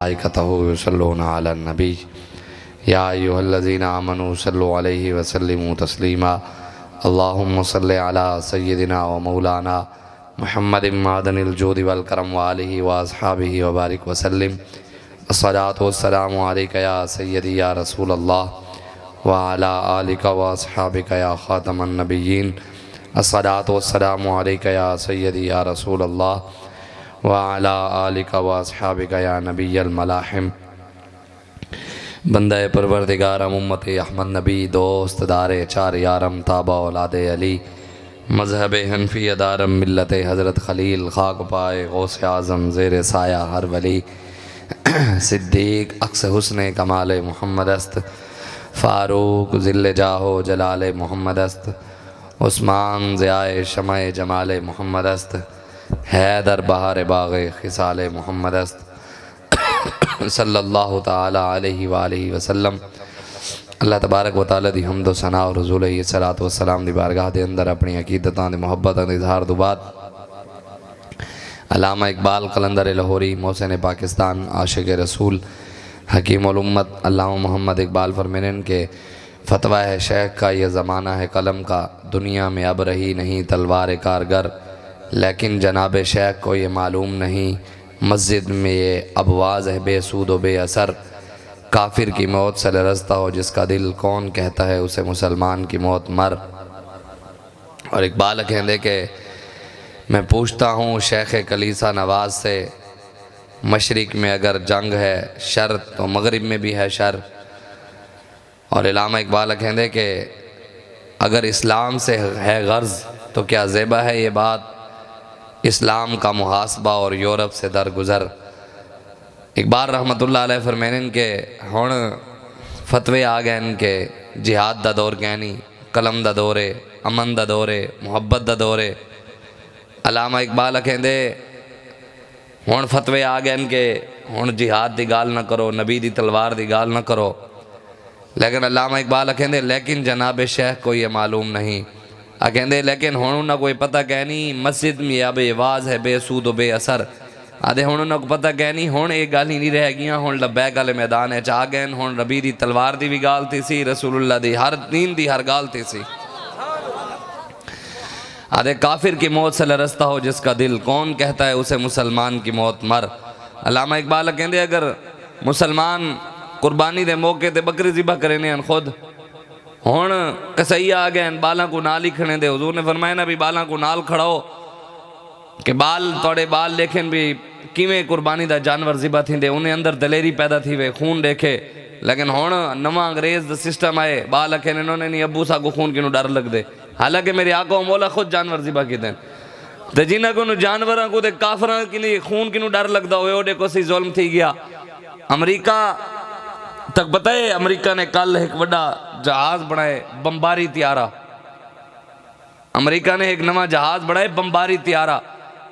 मलाइकतहु युसल्लूना Alan नबी या अय्युहल्लज़ीना आमनू सल्लु अलैहि वसल्लिमू तस्लीमा अल्लाहुम्मा सल्लि अला सय्यिदिना व मौलाना मुहम्मदिन मादनिल जूदि वल करम व आलिहि व अस्हाबिहि व बारिक वसल्लिम अस्सलातु वस्सलामु अलैका या सय्यदी या रसूलल्लाह व अला आलिका व अस्हाबिका या खातमन नबिय्यीन अस्सलातु वस्सलामु अलैका या सय्यदी या रसूलल्लाह व अला आलिका व अस्हाबिका या नबिय्यल मलाहिम। बंदा परवरदिगार उम्मत अहमद नबी दोस्त दारे चार यारम ताबा औलाद अली मजहब हनफी अदारम मिल्लत हज़रत खलील खाक पाए गौस आज़म ज़ेर साया हर वली सिद्दीक अक्स हुस्न कमाल मोहम्मद अस्त फ़ारूक ज़िल्ल जाहो जलाल मोहम्मद अस्त उस्मान ज़ियाए शमाए जमाल मोहम्मद अस्त हैदर बहार बाग़ खिसाल मोहम्मद अस्त सल्लल्लाहु ताला अलैहि वालिहि वसल्लम। अल्लाह तबारक व तआला दी हम्द व सना और रसूल सलात व सलाम दी बारगाह दे अंदर अपनी अकीदतां दी मुहब्बतां दा इज़हार दो बाद अल्लामा इकबाल कलंदर लाहौरी मोहसिन पाकिस्तान आशिक रसूल हकीम उल उम्मत अल्लामा मोहम्मद इकबाल फरमाने के फतवा है शेख का ये ज़माना है कलम का, दुनिया में अब रही नहीं तलवार कारगर, लेकिन जनाब शेख को ये मालूम नहीं मस्जिद में ये अबवाज़ है बेसूद व बेअसर। काफिर की मौत से लरज़ता हो जिसका दिल, कौन कहता है उसे मुसलमान की मौत मर। और इकबाल कहते कि मैं पूछता हूँ शेख कलीसा नवाज से, मशरिक़ में अगर जंग है शर तो मगरिब में भी है शर। और इलामा इकबाल कहते कि अगर इस्लाम से है गर्ज़ तो क्या ज़ेबा है ये बात, इस्लाम का मुहासबा और यूरोप से दरगुज़र। इकबाल रहमतुल्लाह अलैह फरमाने के हुण फतवे आ गए इनके जिहाद दा दौर कहनी, कलम दा दौरे, अमन दा दौरे, मुहब्बत दा दौरे। अलामा इकबाल कहते हुण फतवे आ गए इनके हुण जिहाद दी गाल ना करो, नबी दी तलवार दी गाल ना करो। लेकिन अलामा इकबाल कहते लेकिन जनाब शेख को ये मालूम नहीं। कहते लेकिन हुण ना कोई पता कहनी मस्जिद में अब आवाज़ है बेसूद व बेअसर। आदे हुण ना को पता कहनी हुण ये गल ही नहीं रह गई, हुण लब्बैक वाले मैदान है आ गए, हुण नबी दी तलवार दी भी गाल थी सी, रसूलुल्लाह दी हर दीन दी हर गाल थी सी। आदे काफिर की मौत से लरज़ता हो जिसका दिल, कौन कहता है उसे मुसलमान की मौत मर। अल्लामा इकबाल कहते अगर मुसलमान कुर्बानी दे मौके ते बकरी ज़िबा करेने खुद, हुण कसैया आ गए बालों को नाल ही खड़े दे। हुजूर ने फरमाया ना भी बालों को नाल खड़ाओ कि बाल तोड़े बाल लेकिन भी किवें कुर्बानी दा जानवर ज़िबा थींदे, उन्हें अंदर दलेरी पैदा थी वे खून देखे। लेकिन हुण नवा अंग्रेज़ दा सिस्टम आए, बाल अखे इन्होंने नहीं अबू सा को खून किनू डर लगदे, हालांकि मेरे आका मौला खुद जानवर ज़िबा कीते ते जिन्हां को जानवरां को ते काफरां की खून किनू डर लगदा होवे ओडे को सी जुल्म थी गया। अमरीका तक पता है अमरीका ने कल एक बड़ा जहाज बनाए बमबारी त्यारा, अमरीका ने एक नवा जहाज बनाए बमबारी त्यारा।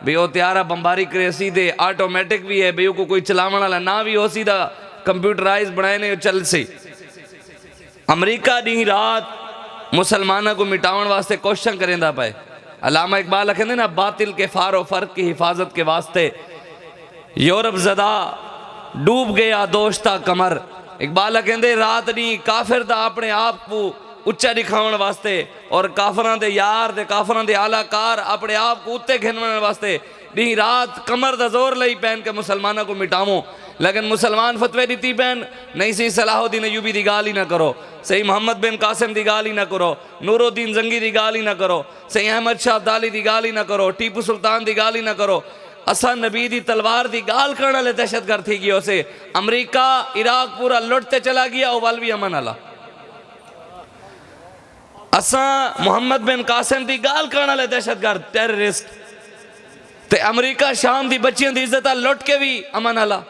भी वो त्यारा बमबारी करे सीधे ऑटोमेटिक भी है, भी को कोई चलावन वाला ना भी हो, सीधा कंप्यूटराइज बनाए ने चल सी। अमरीका दी रात मुसलमानों को मिटावन वास्ते कोशिश करेंदा पाए। अलामा इकबाल कहते ना बातिल के फारो फर्क की हिफाजत के वास्ते यूरोप ज़दा डूब गया दोस्ता कमर। इकबाल कहते रात नहीं काफिर दा अपने आप को उच्चा दिखावन वास्ते और काफरां दे यार दे काफरां दे आलाकार अपने आप को उत्ते खिनवन वास्ते दी रात कमर दा जोर लई पहन के मुसलमानों को मिटावो। लेकिन मुसलमान फतवे दी पहन नहीं सी सलाहुद्दीन अय्यूबी दी गाल ही ना करो, सही मोहम्मद बिन कासिम दी गाल ही ना करो, नूरुद्दीन जंगी दी गाल ही ना करो, सही अहमद शाह अब्दाली दी गाल ही ना करो, टीपू सुल्तान दी गाल ही ना करो। असा नबी दी तलवार दी गाल करने वाले दहशतगर्द थी गयो से अमरीका इराक पूरा लुटते चला गया और वाल भी अमन आला। असा मोहम्मद बिन कासिम दी गाल करने वाले दहशतगर्द टेररिस्ट ते अमरीका शाम दी बच्चियों दी इज्जत लुट के भी अमन आला।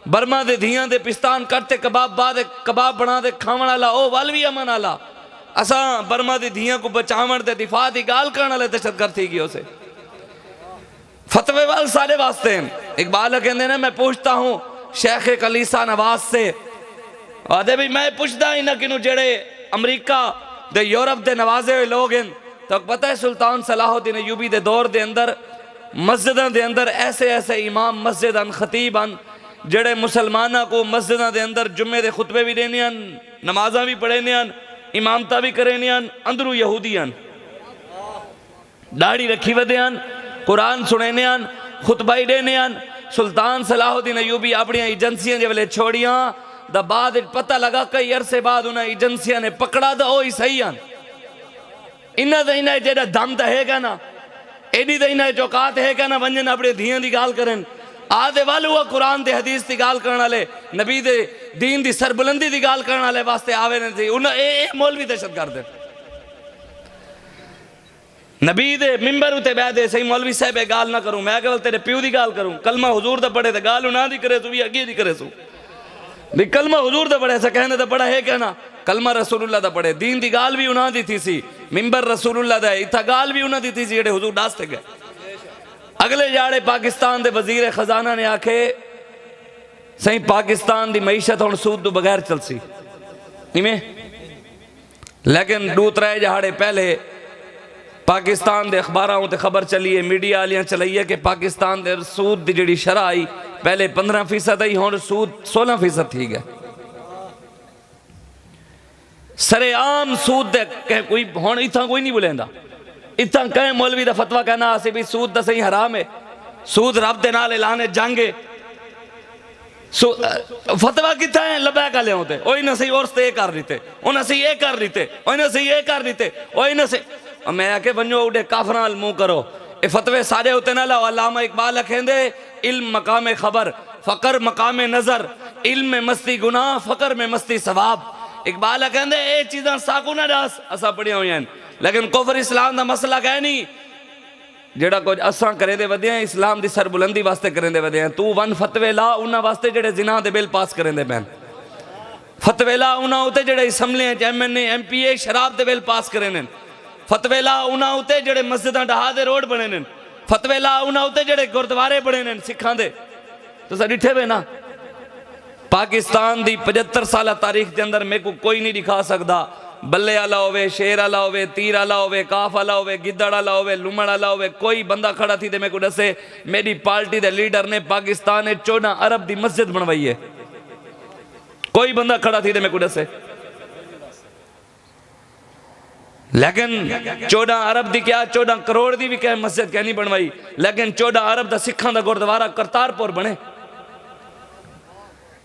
बर्मा दे धियां दे पिस्तान करते कबाब बाद कबाब बना दे खावन वाला ओ वाल भी अमन आला। असा बर्मा दी धियां को बचावन दे दिफा दी गाल करने वाले दहशतगर्द थी गयो से। फतवे वाल सारे वास्ते इकबाल कहते ना मैं पूछता हूँ शेख कलीसा नवाज से, आदे भी मैं पूछता ही ना किनू जेड़े अमरीका दे यूरोप दे नवाजे हुए लोग हैं। तो पता है सुल्तान सलाहुद्दीन अय्यूबी दे दौर दे अंदर मस्जिदों के अंदर ऐसे ऐसे इमाम मस्जिद अन खतीब अन जेड़े मुसलमाना को मस्जिदा के अंदर जुम्मे के खुतबे भी देने, नमाजा भी पढ़ने, इमामता भी करने, अंदरू यहूदी दाढ़ी रखी वदे, कुरान सुने, खुतबा ही देने। सुल्तान सलाहुद्दीन अयूबी अपनी एजेंसियां जो वेले छोड़िया द बाद पता लगा कई अरसे बाद उन्हें एजेंसियां ने पकड़ा तो वही सही हैं। इन्हें तो इन्हें जेड़ा दम तो है ना, एडी तो इन्हें चौकात है ना, वंजन अपने धियां की गाल करें। आदे वाल हुआ कुरान दे हदीस की गाल करने वाले, नबी दे दीन की सरबुलंदी की गाल करने वाले वास्ते आवे नहीं थी। उन्हें मौलवी दहशत कर दे, नबी दे मिंबर उते बह दे सही मौलवी साहब गाल ना करूं, मैं केवल तेरे प्यू की गाल करूं। कलमा हुजूर दा पढ़े तो गाल उना दी करे, तू भी अगे दी करे। भी कलमा हुजूर दा पढ़े, ऐसा कहने तो बड़ा है कहना, कलमा रसूलुल्लाह दा पढ़े। दीन दी गाल भी उना दी थी सी, मिंबर रसूलुल्लाह दा, इथा गाल भी उना दी थी सी जेड़े हुजूर दास्ते गए। अगले जाड़े पाकिस्तान दे वजीर खजाना ने आखे सही पाकिस्तान दी मईशत हुण सूद तो बगैर चलसी इवें। लेकिन 2-3 जहाड़े पहले पाकिस्तान के अखबारों ते खबर चली है, मीडिया वालियां चलाई है कि पाकिस्तान के सूद की जी शरह आई पहले 15% आई, हुण सूद 16% थी गया। सरेआम सूद दे कोई हुण इत्थां कोई नहीं बुलेंदा। इत्थां कई मौलवी का फतवा कहना आसी भी सूद तो सही हराम है, सूद रब दे नाल ऐलान जंग है। फतवा कितना है लबैक वाले होते ओही न सही और ये कर लीते, उन्हें सही ये कर लीते, ओही सही ये कर लीते, ओही न सही। मैं आके वनो उड़े काफरा मुंह करो, ये फतवे सारे होते ना लाओ। अल्लामा इकबाल अखेंदे इल्म मकाम खबर, फकर मकाम नजर, इल्म में मस्ती गुनाह, फकर में मस्ती सवाब। इकबाल अखेंदे ये चीज़ा साकू ना दस असा पढ़िया हुई हैं, लेकिन कुफर इस्लाम का मसला कह नहीं जेड़ा कुछ असा करे दे वधे हैं, इस्लाम की सरबुलंदी वास्ते करे दे वधे हैं। तू वन फतवे ला उन्होंने वास्ते जेड़े जिना दे बिल पास करें दे पैन, फतवे ला उन्होंने उत्ते जेड़े असम्बलियां MNA MPA शराब दे बिल पास करें, फतवे ला उन्होंने उत्ते जेड़े मस्जिदां डहा दे रोड बने ने, फतवे ला उन्होंने उत्ते जेड़े गुरुद्वारे बने ने सिखां दे। तो डिठे वे ना पाकिस्तान की 75 साल तारीख के अंदर मेरे को कोई नहीं दिखा सकता बल्ले वाला होवे, शेर वाला होवे, तीर वाला होवे, काफ वाला होवे, गिद्दड़ वाला होवे, लुमड़ वाला होवे, कोई बंदा खड़ा थी तो मेरे को दसे मेरी पार्टी के लीडर ने पाकिस्तान में 14 अरब की मस्जिद बनवाई है। कोई बंदा खड़ा थी तो मेरे को दसे, लेकिन 14 अरब की क्या 14 करोड़ की भी क्या मस्जिद क्या नहीं बनवाई, लेकिन 14 अरब का सिखां का गुरुद्वारा करतारपुर बने।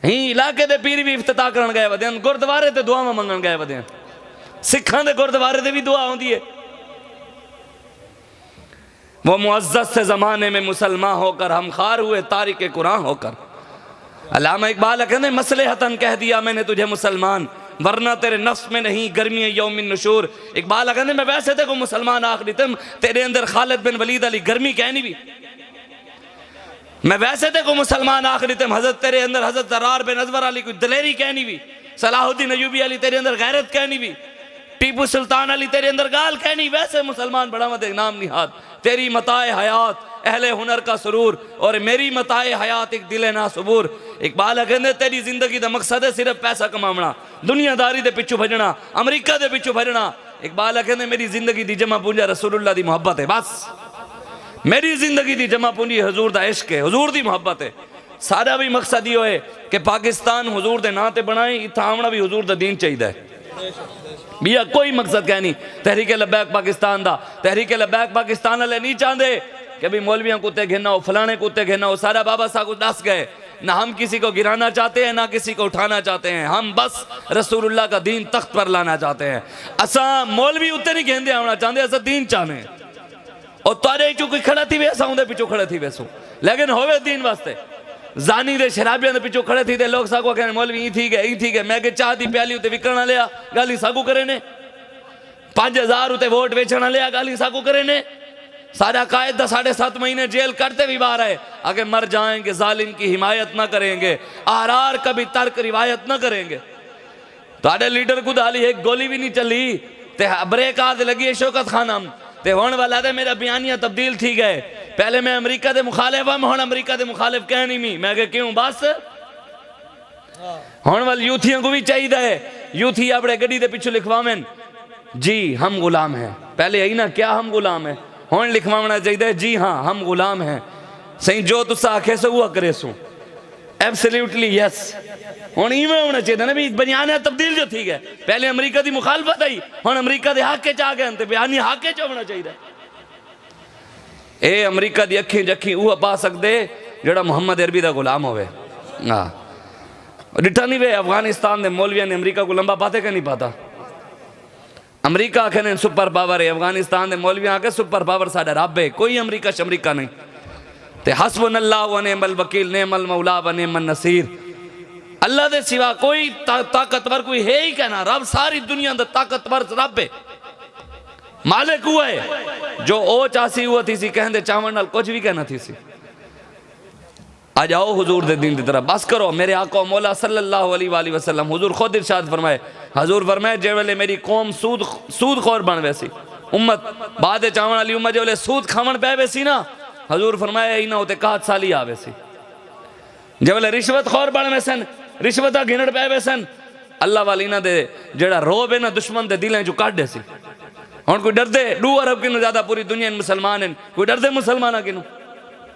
ही इलाके के पीर भी इफ्तिताह करन गए वधे, गुरुद्वारे ते दुआवां मंगन गए वधे, सिखां दे गुरुद्वारे ते भी दुआ आउंदी है। वो मुअज़्ज़ज़ से ज़माने में मुसलमान होकर हम खार हुए तारिक कुरान होकर। अल्लामा इकबाल कहते मसलहतन कह दिया मैंने तुझे मुसलमान, वरना तेरे नफ्स में नहीं गर्मी यौमिन नुशूर। इकबाल कहते मैं वैसे थे को मुसलमान आखिरी तुम तेरे अंदर खालिद बिन वलीद अली गर्मी कहनी भी, मैं वैसे थे को मुसलमान आखिरी तुम हजरत तेरे अंदर हजरत दरार बिन अजवर अली कोई दलेरी कहनी भी, सलाहुद्दीन अयूबी अली तेरे अंदर गैरत कहनी भी, टीपू सुल्तान अली तेरे अंदर गाल कहनी, वैसे मुसलमान बड़ा मत नाम निहाद। तेरी मताए हयात अहले हुनर का सुरूर और मेरी मताए हयात एक दिले ना सबूर। इकबाल कहते तेरी जिंदगी का मकसद है सिर्फ पैसा कमाना, दुनियादारी के पिछू भजना, अमरीका के पिछू भजना। इकबाल कहते मेरी जिंदगी की जमा पूंजी रसूलुल्लाह की मुहब्बत है, बस मेरी जिंदगी की जमा पूंजी हजूर का इश्क है, हजूर की मुहब्बत है। सारा भी मकसद यो है कि पाकिस्तान हजूर के नाँ से बनाए, इतना आना भी हजूर का दीन चाहिए भैया, कोई मकसद क्या नहीं। तहरीक लबैक पाकिस्तान का, तहरीक लबैक पाकिस्तान वाले नहीं चाहते कि भाई मौलवियों कुत्ते घेना हो, फलाने कुत्ते घेना हो, सारा बाबा साहब को दस गए ना। हम किसी को गिराना चाहते हैं ना किसी को उठाना चाहते हैं, हम बस रसूलुल्लाह का दीन तख्त पर लाना चाहते हैं। असा मौलवी उत्ते नहीं घेंदे आना चाहते, असा दीन चाहते और तारे चो कोई खड़ा थी वैसा उनके पिछू खड़े थी वैसो, लेकिन होवे दीन वास्ते। जानी दे शराबियों के पिछू खड़े थी ते लोग सागो कहने मौलवी ई थी गए मैं के चाह दी प्याली उत्ते विकणा लिया गाली सागू करे ने, 5000 उत्ते वोट बेचना लिया गाली सागू करे ने। सारा कायदा 7.5 महीने जेल करते भी बाहर है, आगे मर जाएंगे जालिम की हिमायत ना करेंगे, आरार कभी तर्क रिवायत ना करेंगे। तो लीडर को दाली एक गोली भी नहीं चली ते ब्रेक आद लगी है शौकत खानम ते होने वाला था मेरा बयानिया तब्दील थी गए। पहले मैं अमरीका के मुखालिफ हम हुण अमरीका के मुखालिफ कह नहीं मी, मैं क्यों बस होने वाले यूथियों को भी चाहिए है, यूथी अपने गड्डी के पिछू लिखवावें जी हम गुलाम हैं। पहले यही ना क्या हम गुलाम है, हुण लिखवाना चाहिए जी हाँ हम गुलाम हैं। सही जो तुसा आखे सो वो करे सो, एब्सोल्युटली यस। हुण इवें होना चाहिए ना भी बयान तब्दील जो थी गए, पहले अमरीका की मुखालफत आई, हुण अमरीका के हक च आ गए तो बयानी हक च होना चाहिए। ये अमरीका की अखी जखी वह पा सकते जोड़ा मुहम्मद अरबी का गुलाम होवे। हाँ डिठा नहीं वे अफगानिस्तान के मौलविया ने अमरीका को लंबा पाते क्या नहीं पाता। अमरीका आखे सुपर पावर है, अफगानिस्तान के मौलविया आके सुपर पावर साडा रब है, कोई अमरीका शमरीका नहीं। ते हस्बुनल्लाह व निअमल वकील निअमल मौला व निअमन नसीर। अल्लाह के सिवा कोई ताकतवर कोई है ही कहना, रब सारी दुनिया का ताकतवर रब है, मालिक हुआ है। जो ओ चासी हुआ थी सी कहते चावल नाल कुछ भी कहना थी सी। आ जाओ हुजूर दे दीन की तरफ, बस करो। मेरे आका मौला सल्लल्लाहु अलैहि वसल्लम हुजूर खुद इरशाद फरमाए, हुजूर फरमाए जे वेले मेरी कौम सूद खौर बन वैसी उम्मत बाद चावल वाली उम्मत जो वेले सूद खावन पै वैसी ना, हुजूर फरमाए इना उते 61 साली आ वैसी। जे वेले रिश्वत खौर बन वैसन, रिश्वत गिनड़ पै वैसन, अल्लाह वाली इना दे जेड़ा रोब है ना दुश्मन दे दिलें चो काट देसी। हुण कोई डरदे 2 अरब किनू ज्यादा पूरी दुनिया मुसलमान हैं, कोई डरदे मुसलमान किनू?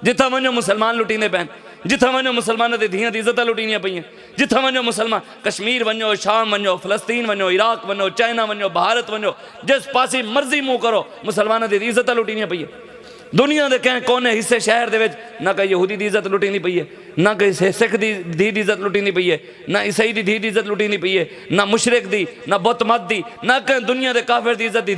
जिथा वनो मुसलमान लुटीने पैन, जिथा वनो मुसलमानों की धियां दी इज्जत लुटीनिया पईयां, जिथा वनो मुसलमान कश्मीर वनो, शाम वनो, फलस्तीन वनो, इराक वनो, चाइना वनो, भारत वनो, जिस पासे मर्जी मुँह करो मुसलमानों की इज्जत लुटीनिया पई है। दुनिया के कहीं कोने हिस्से शहर दे विच ना कहीं यहूदी की इज्जत लुटीनी पई है, ना कहीं सिख की धी की इज्जत लुटीनी पई है, ना ईसाई की धी की इज्जत लुटीनी पई है, ना मुशरिक दी, ना बुत मत दी, ना कहीं दुनिया के काफिर की इज्जत दी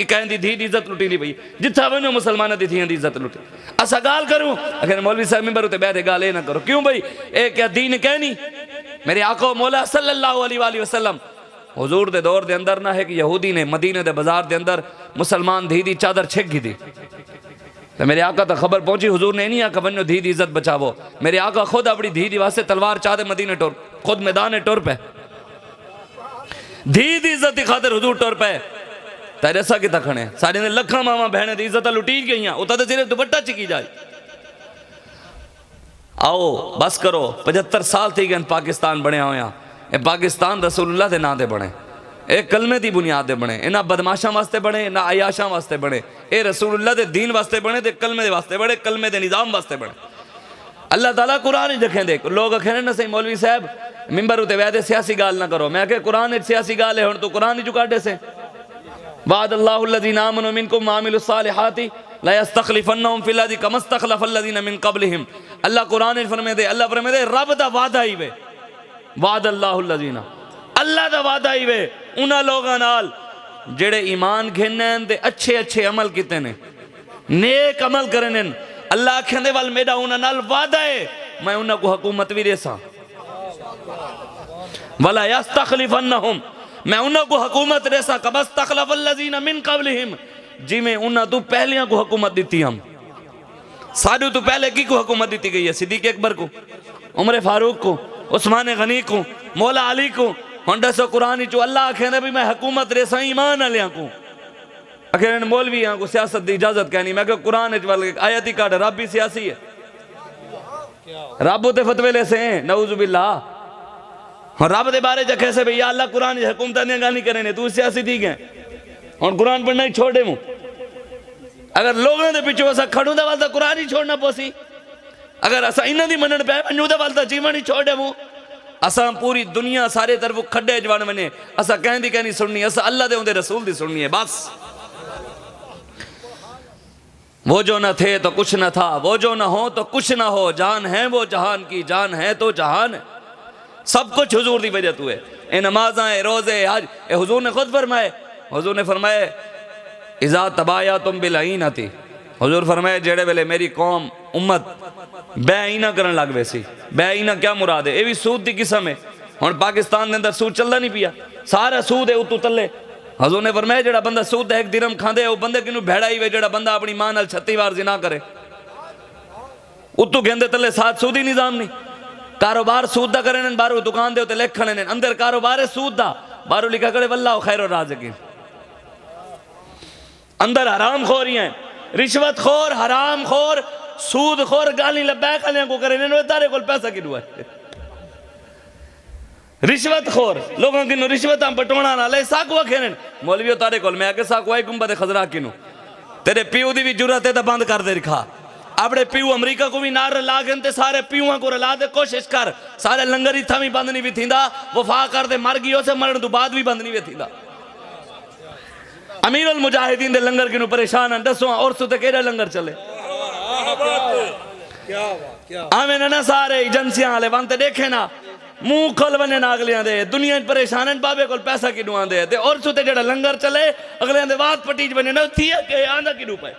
कहीं दी धी की इज्जत लुटीनी पई है। जिथा वनो मुसलमानों की धियां की इज्जत लुटी। असा गाल करूँ अगर मौलवी साहब मिंबर उत्ते बैठे गाल ये ना करो, क्यों भाई ये क्या दीन कहनी? मेरे आका मौला सल्लल्लाहु अलैहि वसल्लम हुजूर दे दौर दे अंदर ना है कि यहूदी ने मदीने दे बाजार दे अंदर मुसलमान धी दी चादर छिक गई थी, तो मेरे आका तक खबर पहुंची, हुजूर ने नहीं आका बनो धी दी इज्जत बचावो। मेरे आका खुद अपनी धी दी वास्ते तलवार चाहते मदीने टुर, खुद मैदान टुर पे धी दी इज्जत की खातिर हुजूर टुर पे। तेरे ऐसा कि खड़े साढ़े लखा मावा बहने की इज्जत लुटी गई, उतना तो सिर्फ दुपट्टा चिकी जाए। आओ बस करो, 75 साल थी गए पाकिस्तान बनया होया, पाकिस्तान रसूलुल्लाह के नाम से बने, एक कलमे की बुनियाद से बने, इन्होंने बदमाशा वास्ते बने ना अयाशा वास्ते बने, ये रसूलुल्लाह के दीन वास्ते बने तो कलमे के वास्ते बने, कलमे के निज़ाम वास्ते बने। अल्लाह ताला कुरान रखें दे, लोग आखे ना सही मौलवी साहब मिंबर उत्ते वैदे सियासी गाल ना करो, मैं आखे कुरान सियासी गाल है, हुण तू कुरान ही चुकाडे से वादल्लाहु अल्लज़ीना आमनू मिनकुम व अमिलुस सालिहाति ला यस्तखलिफन्नहुम फिल अर्दि कमा इस्तखलफल लज़ीना मिन क़ब्लिहिम। अल्लाह कुरान फरमाए दे, अल्लाह फरमाए दे रब दा वादा ही वे, वादल्लाहु अल्लज़ीना अल्लाह दा वादा ही वे उन्हां लोगां नाल जेड़े ईमान घेने ते अच्छे अच्छे अमल किते ने, नेक अमल करे ने। अल्लाह आखेंदे वाल मेरा उन्हां नाल वादा है, मैं उन्हां को हुकूमत भी देसा, वला यस्तखलिफन्नहुम मैं उन्हां को हुकूमत देसा कमा इस्तखलफल लज़ीना मिन क़ब्लिहिम, जिवें उन्हां तो पहलियां को हुकूमत दी हम। साडू तो पहले की को हुकूमत दी गई है? सिद्दीक़ अकबर को, उमर फारूक को, उस्मान गनी को, मौला अली को। हम दसो कुरान चो अल्लाह आखे भी मैं हुकूमत रेसा ईमान वालिया को, आखिर मौलवी को सियासत की इजाजत कहनी। मैं कुरान आयत ही काट, रब भी सियासी है, रब उते फतवे ले से नऊज़ु बिल्लाह। रब के बारे च कैसे भैया अल्लाह कुरान हुकूमत गल नहीं करे, तू सियासी थी गए हम कुरान पढ़ना ही छोड़ दे मुँह। अगर लोगों के पिछू असा खड़ू वाल तो कुरान ही छोड़ना पोसी, अगर असा इन्हों की मनन पै वनू वाल तो जीवन ही छोड़ दे मुँह। असा पूरी दुनिया सारे तरफ खड्डे जवान बने, असा कहती कहनी सुननी, असा अल्लाह दे उनके रसूल की सुननी है बस। वो जो न थे तो कुछ न था, वो जो न हो तो कुछ न हो, जान है वो जहान की, जान है तो जहान है, सब कुछ हुजूर की वजह तू है। ये नमाजा है, रोजे हज, ये हुजूर ने खुद फरमाए, हुजूर ने फरमाए इज़ा तबाया तुम बिलईन आती, हुजूर फरमाए जेड़े वेले मेरी कौम उम्मत बेईना करन लग वैसी। बेईना क्या मुराद है? ये भी सूद की किस्म है। हुण पाकिस्तान के अंदर सूद चलता नहीं पिया, सारा सूद है उतू तले। हुजूर ने फरमाया जेड़ा बंदा सूद एक दिरहम खांदे वो बंदे किनू भेड़ा ही वे, जेड़ा बंदा अपनी मां नाल 36 बार जिना करे उतू कहंदे तले साथ सूदी निजाम नहीं। कारोबार सूद दा करे, बाहरों दुकान दे उत्ते लिखणे ने अंदर कारोबार है सूद दा, बाहरों लिखा करे वल्लाहु खैरुर राज़िकीन। अंदर हराम खोरियां, रिश्वत खोर, हराम खोर, सूद खोर, गाली लब्बैक वालियां को करे ने, तारे कोल पैसा किनू है? रिश्वत खोर लोगों की रिश्वत पटोना ना ले साकू आखे मौलवी तारे कोल, मैं आके साकू आई गुंबद खजरा किनू, तेरे प्यू की भी जरूरत है तो बंद कर दे रखा। अपने पीऊ अमरीका को भी नार रला गए ते सारे पीऊआ को रला दे, कोशिश कर सारे लंगर इत्था भी बंद नहीं भी थींदा, वफा कर दे मर गई उसे मरण तो बाद भी बंद नहीं भी थींदा। अमीरुल मुजाहिदीन दे लंगर किनू परेशान हैं, दसो और सुते केड़ा लंगर चले। आवे ना सारे एजेंसियां वाले वंते देखे ना मुंह खोल बने ना अगलियां दे, दुनिया परेशान है, बाबे को पैसा किनू आंदे ते और सुते जेड़ा लंगर चले अगलियां दे बात पटीज बने ना थी के आंदा किनू पे।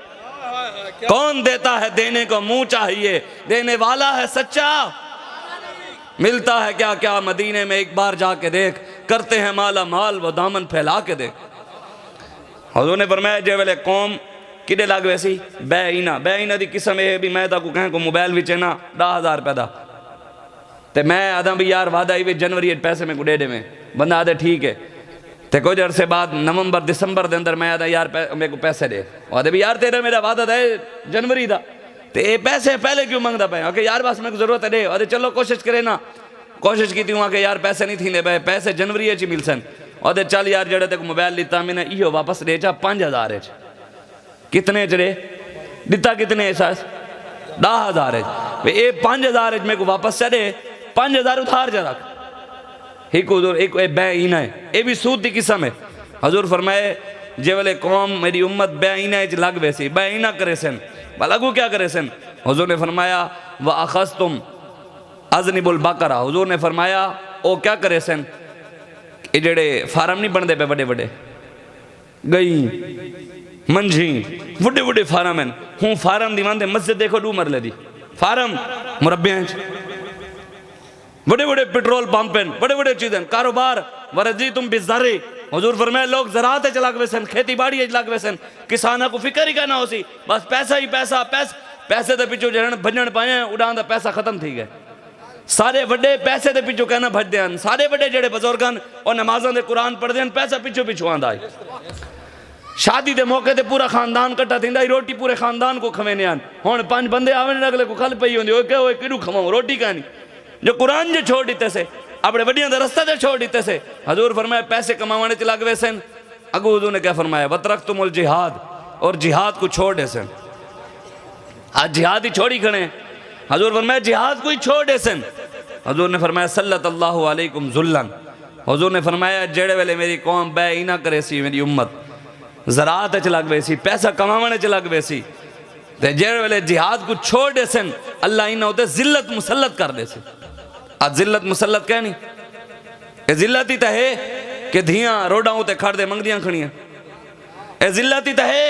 कौन देता है देने को मुंह चाहिए, देने वाला है सच्चा। मिलता है क्या क्या मदीने में, एक बार जाके देख, करते हैं माला माल वो दामन फैला के देख। हुजूर ने फरमाया जे वेले कौम किडे लग वैसी बेईना, बेईना दी किस्म है भी मैं ताको कहें को मोबाइल विच ना 10,000 रुपए दा ते मैं आदा भी यार वादा ही जनवरी पैसे में गुडे में बंदा आदे ठीक है, ते कुछ अरसे बाद नवंबर दिसंबर के अंदर मैं आदा यार मेरे को पैसे दे, आदे भी यार तेरा मेरा वादा है जनवरी का, तो ये पैसे पहले क्यों मंगता पे आके यार बस मेरे को जरूरत है दे, आदे चलो कोशिश करे ना, कोशिश की थी यार पैसे नहीं थी पे, पैसे जनवरी च मिल सन, आदे चल यार जड़े तेको मोबाइल लिता मैंने इो वापस दे चा 5,000 कितने च दे दिता, कितने एहसास 10,000 ये 5,000 मेरे को वापस चढ़े, 5,000 उधार जा रख। एक बेईना है, ये भी सूद की किस्म है। हजूर फरमाए जे वेले कौम मेरी उम्मत बेईना लग वैसी बेईना करे सन, लगू क्या करे सन। हजूर ने फरमाया व अखस तुम अजनिबुल बकरा, हजूर ने फरमाया वो क्या करे सन, ये जड़े फार्म नहीं बनते पे बड़े बड़े गई मंझी बड़े बड़े फार्म हैं, हूँ फार्म दीवान मस्जिद देखो 2 मरले दी फार्म मुरब्बियां, बड़े बड़े पेट्रोल पंप हैं, बड़े बड़े चीजें कारोबार वरजी तुम बिजारे। हुजूर फरमाए लोग ज़राअत च लग वैसन, खेती बाड़ी लग वैसन, किसाना को फिक्र ही करना हो सी, बस पैसा ही पैसा, पैसे के पिछू जन भजन पाए उड़ा का पैसा खत्म थी गए। सारे बड़े पैसे के पिछू कहना भजते हैं, सारे बड़े जड़े बुजुर्ग हैं और नमाज़ों के कुरान पढ़ते हैं, पैसा पिछू पिछू आंदा है। शादी के मौके ते पूरा खानदान कट्ठा थींदा, रोटी पूरे खानदान को खवेने आन, हुण 5 बंदे आवे अगले को खल पई होंदी, ओए किडू खवाऊं रोटी कहनी, जो कुरान जो छोड़ दिते से अपने वड्डियां दे रस्ते ते छोड़ दिते से। हजूर फरमाया पैसे कमाने च लग वैसे, अगू हजूर ने क्या फरमाया वतरक्तुमुल जिहाद, और जिहाद को छोड़ दे सन, आज जिहाद ही छोड़ी खड़े। हजूर फरमाया जिहाद को ही छोड़ दे सन। हजूर ने फरमाया सल्लल्लाहु अलैकुम जुल्लन, हजूर ने फरमाया जेड़े वेले मेरी कौम बेईना करे सी, मेरी उम्मत ज़राअत च लग वैसी, पैसा कमाने च लग वैसी, ते जेड़े वेले जिहाद को छोड़ दे सन अल्लाह इन्हें उते जिल्लत मुसल्लत कर दे सी। आज जिल्लत मुसल्लत कहनी ये जिल्लत ही तो है कि धियां रोडा उते खड़ दे मंगदियां खड़ियां, ये जिल्लत ही तो है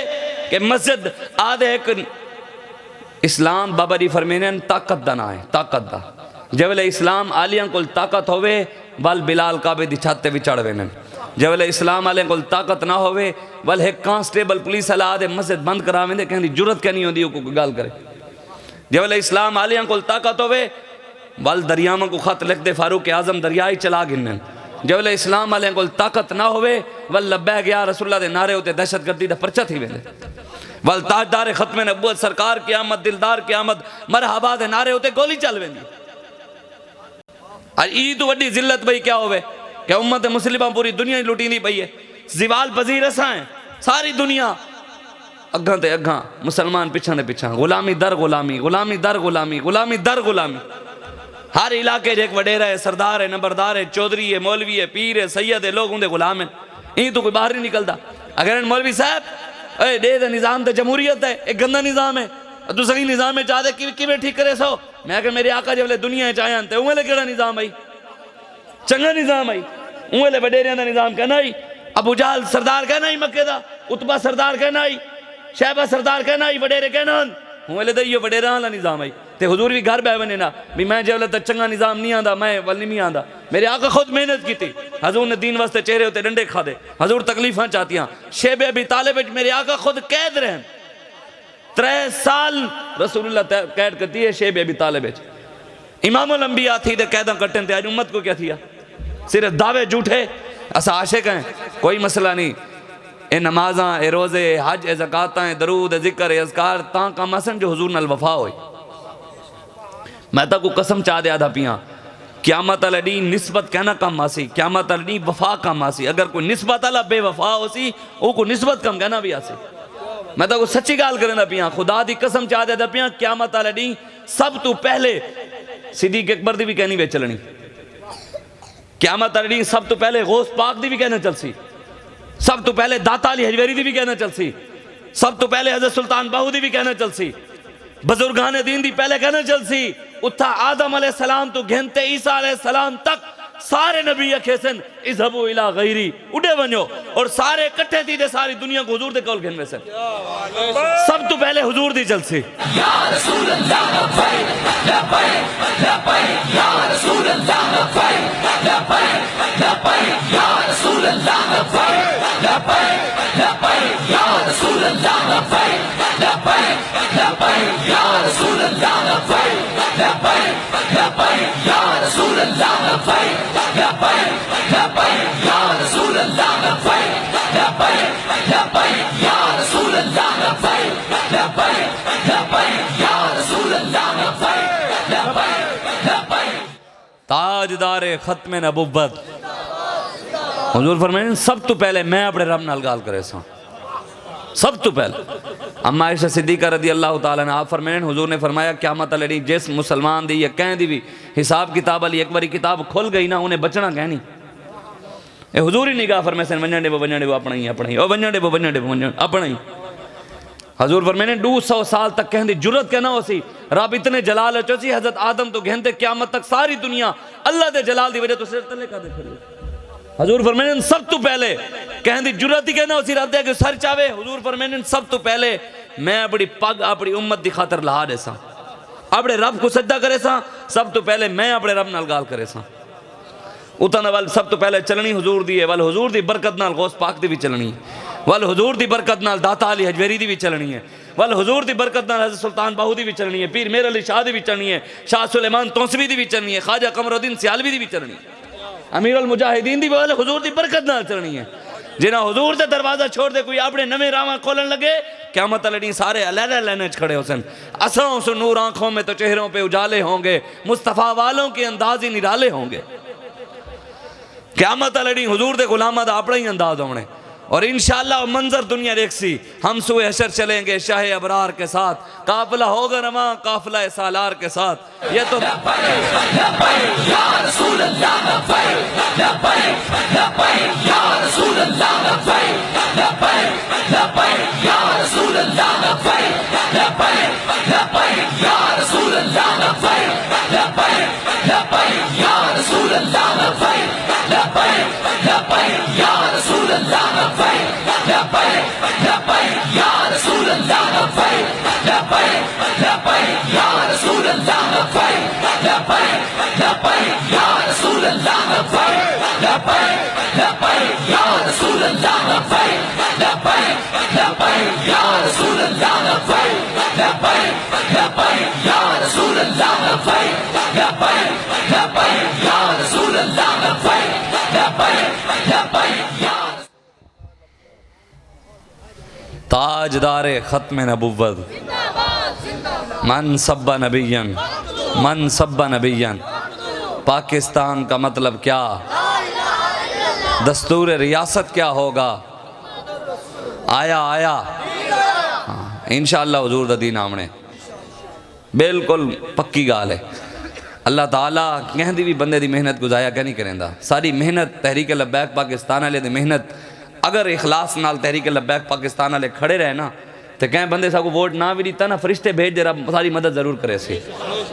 कि मस्जिद आदे एक इस्लाम बाबा जी फरमेने ताकत दा ना है, ताकत दा जे वेले इस्लाम आलियां कोल ताकत होवे वल बिलाल काबे दी छत ते भी चढ़ वेने, जे वेले इस्लाम वाले कोल ताकत ना होवे वल एक कांस्टेबल पुलिस वाला आदे मस्जिद बंद करा वेंदे, कहंदी जुरत क्या नहीं होंदी कोई गल करे। जे वेले इस्लाम वालियां कोल ताकत होवे वल दरियावां को खत लिख दे फारूक आजम दरिया ही चला गिनन, जे वेले इस्लाम वाले कोल ताकत ना होवे वल लब्बैक या रसूलुल्लाह दे नारे उते दहशतगर्दी दा परचा थी वेंदे, वल ताजदार खत्मे नबूवत सरकार क़यामत दिलदार क़यामत मरहबा दे नारे उते गोली चल वेंदी। आज ई तो वड्डी जिल्लत भाई क्या होवे कि उम्मत मुस्लिमा पूरी दुनिया ही लुटींदी पई है, ज़िवाल पजीर असां हैं, सारी दुनिया अग्गां ते अग्गां, मुसलमान पिछां ते पिछां, गुलामी दर गुलामी, गुलामी दर गुलामी, गुलामी दर गुलामी। हर इलाके एक वडेरा है, सरदार है, नंबरदार है, चौधरी है, मौलवी है, पीर है, सैयद है, लोग उनके गुलाम हैं, ई तो कोई बाहर नहीं निकलता। अगर मौलवी साहब ए दे निज़ाम तो जमहूरियत है, एक गंदा निज़ाम है, तू सही निज़ाम में चाहते कि ठीक करे सो, मैं मेरे आका जब दुनिया आया तो उंगले केड़ा निज़ाम आई, चंगा निज़ाम आई, उंगले वडेरिया का निज़ाम कहना ही, अबू जहल सरदार कहना ही मक्के दा, उतबा सरदार कहना ही, शहबा सरदार कहना ही, वडेरे कहना उंगले तो इो वडेरा वाला निज़ाम आई। तो हुजूर भी घर बह बने ना भी मैं जब तक चंगा निज़ाम नहीं आता मैं वल नहीं आता, मेरे आका खुद मेहनत की थी, हजूर ने दीन वास्ते चेहरे उत्ते डंडे खादे, हजूर तकलीफा चाहतियां, शेबे अबी तालिब मेरे आका खुद कैद रहे 3 साल रसूलुल्लाह कैद करती है शेबे अबी तालिब, इमामुल अंबिया थी तो कैदा कटन ते आज उम्मत को क्या थिया, सिर्फ दावे झूठे, असा आशिक हैं, कोई मसला नहीं, ए नमाजा ए रोजे हज ए ज़काता ए दरूद ए जिक्र ए अज़कार ता कम असन जो हुजूर नाल वफा होई। मैं तो को कसम चाह दे आधा पिया क़यामत वाले दी निस्बत कहना कम आसी, क़यामत वाले दी वफा कम आसी, अगर कोई निस्बत वाला बेवफा हो सी वो को निस्बत कम कहना भी आसी। मैं तो सच्ची गाल करना पिया, खुदा दी कसम चाह देता पिया, क़यामत वाले दी सब तो पहले सिद्दीक़ अकबर दी भी कहनी वे चलनी, क़यामत वाले दी सब तो पहले गौस पाक दी भी कहना चलसी, सब तो पहले दाता अली हजवेरी दी भी कहना चलसी, सब तो पहले हज़रत सुल्तान बाहू दी भी कहना चलसी, बुजुर्गान दीन दी पहले कहना चलसी। उथा आदम अलैहिस्सलाम तो घेनते ईसा अलैहिस्सलाम तक सारे नबी अखे सन इज़हबू इला गैरी, उड़े वनो, और सारे इकट्ठे थी सारी दुनिया को हुजूर दे कौल घेन में सन। सब तो पहले हुजूर दी चलसी। या रसूल अल्लाह लब्बैक लब्बैक लब्बैक या रसूल अल्लाह लब्बैक लब्बैक लब्बैक या रसूल अल्लाह लब्बैक लब्बैक लब्बैक या रसूल अल्लाह लब्बैक लब्बैक लब्बैक या रसूल अल्लाह लब्बैक लब्बैक लब्बैक या रसूल अल्लाह लब्बैक लब्बैक लब्बैक या रसूल अल्लाह लब्बैक लब्बैक लब्बैक या रसूल अल्लाह लब्बैक लब्बैक लब्बैक या रसूल अल्लाह लब्बैक लब्बैक लब्बैक। ताजदार खत्म नबुव्वत हुजूर फरमाए सब तो पहले मैं अपने रब नाल गाल करे सा, सब तो पहले। अम्मा आयशा सिद्दीक़ा रज़ी अल्लाह ताला अन्हा फरमाए हुजूर ने फरमाया क़यामत वाले दिन जिस मुसलमान दी या कहीं दी भी हिसाब किताब वाली एक बारी किताब खुल गई ना, उन्हें बचना कहनी ए हुजूर ही निगाह फरमाए सन वंजण दे वो अपना ही ओ वंजण दे वो वंजण अपना ही। हजूर फरमाए 200 साल तक कहने दी जुरत कहना हो सी, रब इतने जलाल चो सी हज़रत आदम तो कहते क़यामत तक सारी दुनिया अल्लाह दे जलाल दी वजह तो सिर तले कर दे खड़ी। हजूर फरमाने सब तो पहले कहने दी जुरत ही कहना उसी रब दे के सर चावे। हुजूर फरमाने सब तो पहले मैं अपनी पग अपनी उम्मत दी खातर लहा दे सा, अपने रब को सजदा करे सा, सब तो पहले मैं अपने रब नाल गाल करे सा। उतना वाल सब तो पहले चलनी हुजूर दी है, वाल हुजूर दी बरकत नाल गौस पाक दी भी चलनी है, वाल हुजूर दी बरकत नाल दाता अली हजवेरी दी भी चलनी है, वाल हुजूर दी बरकत नाल हज़रत सुल्तान बाहू दी भी चलनी है, पीर मेर अली शाह दी भी चलनी है, शाह सुलेमान तौसवी दी भी चलनी है, ख्वाजा कमरुद्दीन सियालवी दी भी चलनी है, अमीर अल मुजाहिदीन दी वाले हुजूर दी बरकत नाल चलनी है। जिन्हें हुजूर से दरवाजा छोड़ दे कोई अपने नवे रावा खोलन लगे, क़यामत वाले दिन सारे अलग अलग खड़े हो सन। असरों से नूर आंखों में तो चेहरों पे उजाले होंगे, मुस्तफ़ा वालों के अंदाज ही निराले होंगे। क़यामत वाले दिन हुजूर दे गुलामा दा अपना ही अंदाज होने, और इंशाअल्लाह मंजर दुनिया देखसी। हम सुए हशर चलेंगे शाह अबरार के साथ, काफिला होगा रवा काफिला सालार के साथ। ये तो ताजदारे खत्म नबुव्वत मन सब्बा नबियन मन सब्बा नबियन। पाकिस्तान का मतलब क्या, दस्तूर रियासत क्या होगा, आया आया इंशाअल्लाह हुजूर दा दीन आमने, बिल्कुल पक्की गाल है। अल्लाह ताला कहती भी बंदे दी मेहनत गुजाया क्या नहीं करेंदा। सारी मेहनत तहरीक लब्बैक पाकिस्तान वाले दी मेहनत अगर इखलास नाल तहरीक लब्बैक पाकिस्तान वाले खड़े रहे ना, तो कहीं बंदे साको वोट ना भी दिता ना, फरिश्ते भेज दे रब सारी मदद जरूर करे सी।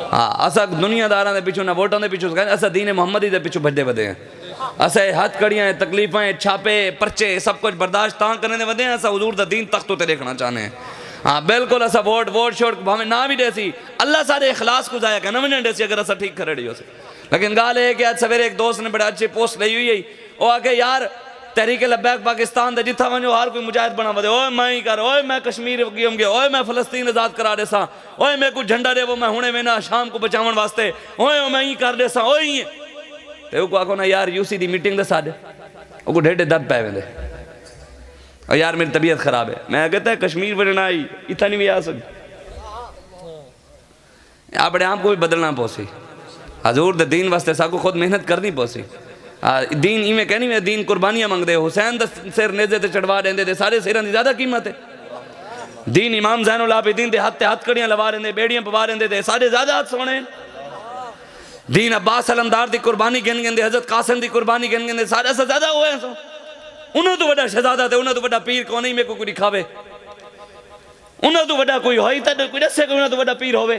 हाँ असा दुनियादारां दे पिछू ना वोटां दे पिछू असा दीन मोहम्मदी दे पिछू भजदे वधे हैं। असा हथकड़ियां तकलीफां छापे परचे सब कुछ बर्दाश्त तां करने वधे हैं, असा हुजूर दा दीन तख्त ते देखना चाहते हैं। हाँ बिल्कुल असा वोट शोट भावें ना भी देसी, अल्लाह सारे इखलास को जाया करना वजन देसी अगर असा ठीक खड़े हो। लेकिन गाल है कि आज सवेरे एक दोस्त ने बड़े अच्छी पोस्ट ली हुई है, वो आके यार तहरीक लब्बैक पाकिस्तान दे जिथा वनो हर कोई मुजाहिद बना वधे, ओए मैं ही कर, ओए मैं कश्मीर गए, ओए मैं फलस्तीन आज़ाद करा देसा, ओए मैं कुछ झंडा दे वो मैं हुणे वेना शाम को बचावन वास्ते, ओए मैं ही कर देसा, ओए ही ते को आखो ना यार यूसी दी मीटिंग दे साडे ओ ढेडे दर्द पै वेंदे, और यार मेरी तबीयत खराब है, मैं कहता है कश्मीर वजना आई इतना नहीं भी आ सकती। अपने आप को भी बदलना पौसी, हजूर दे दीन वास्ते साको खुद मेहनत करनी पौसी। दीन इवें कहनी में दीन कुर्बानियां मंगदे, हुसैन दा सिर नेज़े ते चढ़वा देंदे ते सारे सिरां दी ज़्यादा कीमत है। दीन इमाम ज़ैनुल आबिदीन दे हाथ कड़ियां लवा रहे बेड़ियां पवा रहे थे साढ़े ज़्यादा हाथ सोने। दीन अब्बास अलमदार की कुर्बानी गिन गिनते हजरत कासिम की कुर्बानी गिन गिनते सारे से ज़्यादा हुए हैं। उन्होंने तो बड़ा शहजादा थे, उन्होंने तो बड़ा पीर कौन ही मेरे को कोई दिखावे, उन्होंने तो बड़ा कोई हो ही तो कोई दसे कोई उन्होंने तो बड़ा पीर होवे,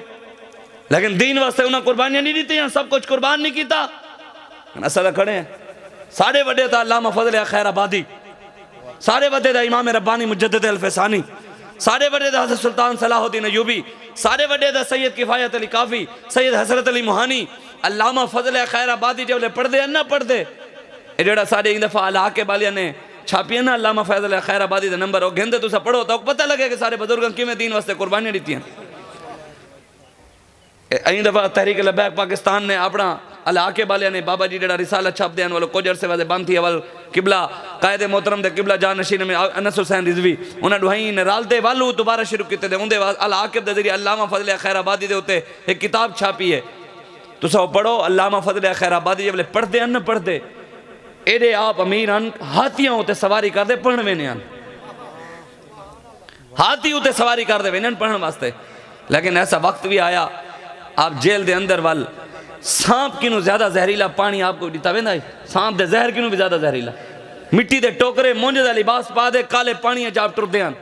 लेकिन दीन वास्ते उन्हें कुर्बानियां नहीं दी, सब कुछ कुर्बान नहीं किया। असल खड़े हैं साढ़े बड़े था अल्लामा फजल खैर आबादी, साढ़े बड़े था इमाम रब्बानी मुजद्दिद अल-फसानी, साढ़े बड़े था हज़रत सुल्तान सलाहुद्दीन अयूबी, साढ़े बड़े था सैयद किफ़ायत अली काफ़ी, सैयद हसरत अली मुहानी, अल्लामा फजल खैर आबादी जो पढ़ते ना पढ़ते ये जरा साढ़े एक दफ़ा अला के बालिया ने छापिया ना अल्लामा फजल खैर आबादी का नंबर और गिनते तुसा पढ़ो तो पता लगे कि सारे बुजुर्ग किमें दीन वास्ते कुर्बानियां दी। अं दफ़ा तहरीक लबैक पाकिस्तान ने अपना अलाके वाले ने बाबा जी जरा रिसाला छाप देने वालों कुछ अरसे वाले बंद थी अवल किबला कायदे मोहतरम दे किबला जान नशीन में अनस हुसैन रिजवी उन्हें दुहाई ने रालते वालू दोबारा शुरू किए उनके अलाके के जरिए अल्लामा फजल खैर आबादी के उत्ते एक किताब छापी है, तुसा पढ़ो। अल्लामा फजल खैर आबादी जब पढ़ते न पढ़ते एडे आप अमीर हैं, हाथियों उत्ते सवारी करते पढ़न वेने हैं, हाथी उत्ते सवारी करते वेने पढ़न वास्ते। लेकिन ऐसा वक्त भी आया आप जेल के अंदर वाल सांप किनू ज्यादा जहरीला पानी आपको दिता वेंदा है, सांप दे जहर किनू भी ज्यादा जहरीला, मिट्टी दे टोकरे मुंज दा लिबास पा दे काले पानी जाप टुरदे हैं।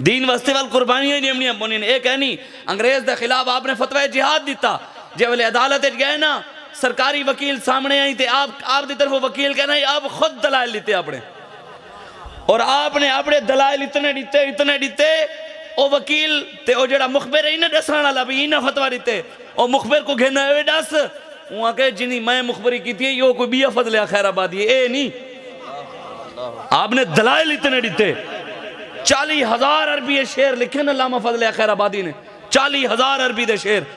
दीन वास्ते वाल कुर्बानियां ही नियमनियां बोनी ने एक है नहीं अंग्रेज के खिलाफ आपने फतवा जिहाद दिता, जे वाले अदालत गए ना सरकारी वकील सामने आई थे आप दी तरफ वकील कहना आप खुद दलाल दिते अपने, और आपने अपने दलाल इतने दिते ओ वकील ते ओ जड़ा मुखबिर है ना दसण वाला भी इना फतवा दिते ओ मुखबिर को घेना है दस वहां के जिनी मैं मुखबरी की थी यो कोई बिया फजल खैर आबादी ए नहीं, आपने दलाल इतने दिते 40,000 अरबी शेर लिखे ना अल्लामा फजल खैर आबादी ने 40,000 अरबी दे शेर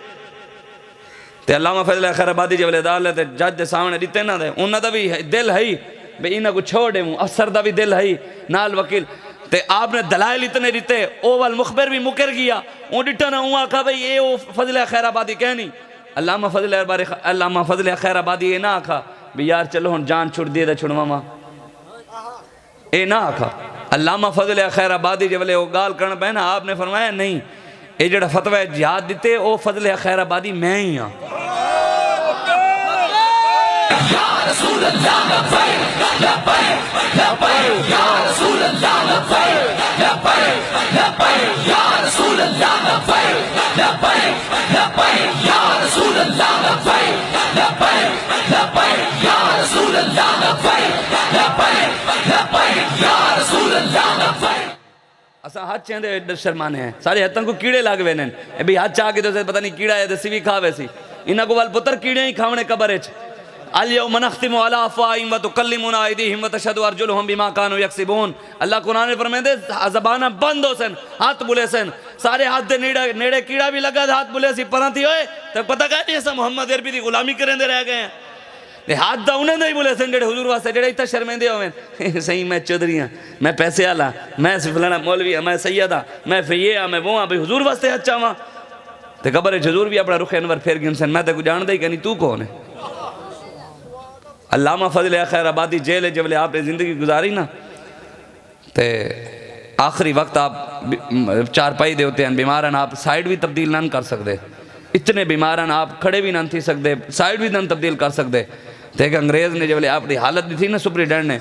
ते अल्लामा फजल खैर आबादी जब अदालत जज के सामने दिते ना दे उन्होंने भी दिल है भाई इन्हें को छोड़ दे अफसर का भी दिल है नाल वकील ते आपने दलाइल इतने दिते ओ वाल मुखबिर भी मुकर गया वो डिटा ना वो आखा भाई ये वो फजल खैर आबादी कहनी अल्लामा फजल खैर आबादी ये ना आखा भी यार चलो हम जान छुड़ दिए तो छुड़वा ये ना आखा। अल्लामा फजल खैर आबादी जब वो गाल करना पे ना आपने फरमाया नहीं ये जड़ा फतवा जिहाद दिते वो फजल खैर आबादी मैं ही हाँ। असा हाथ चेंदे शर्माने हैं सारे हथों को कीड़े लग वे भाई हाथ चाह के तो पता नहीं कीड़ा है दसी भी खा वैसी इन्हों को वाल पुत्र कीड़े ही खावने कबर अल्यौम नख्तिमु अला अफ़वाहिहिम व तुकल्लिमुना अयदीहिम व तशहदु अर्जुलुहुम बिमा कानू यक्सिबून। अल्लाह कुरान में फरमाते ज़बाना बंद हो सन हाथ बुले सन सारे हाथ दे नेड़े कीड़ा भी लगा हाथ बुले सी पर थी होए तो पता क्या नहीं ऐसा मोहम्मद अरबी की गुलामी करेंदे रह गए हैं हाथ दा उन्हें ही बुले सन जेड़े हुजूर वास्ते जेड़े इतना शर्मेंदे होवे सही मैं चौधरी हाँ मैं पैसे आला मैं फलाना मौलवी हाँ मैं सैयद हाँ मैं फिर ये हाँ मैं वो हाँ भाई हुजूर वास्ते हाथ चावा तो खबर है हजूर भी अपना रुख अनवर फेर गिन सन मैं तो जानता ही कहनी तू कौन है। अल्लामा फजल खैर आबादी जेल जब आपने ज़िंदगी गुजारी ना तो आखिरी वक्त आप चारपाई दे होते हैं बीमार हैं आप साइड भी तब्दील ना कर सकते इतने बीमार हैं आप खड़े भी ना थी सकते साइड भी ना तब्दील कर सकते तो एक अंग्रेज़ ने जब अपनी हालत दी थी ना सुपरिटेंडेंट ने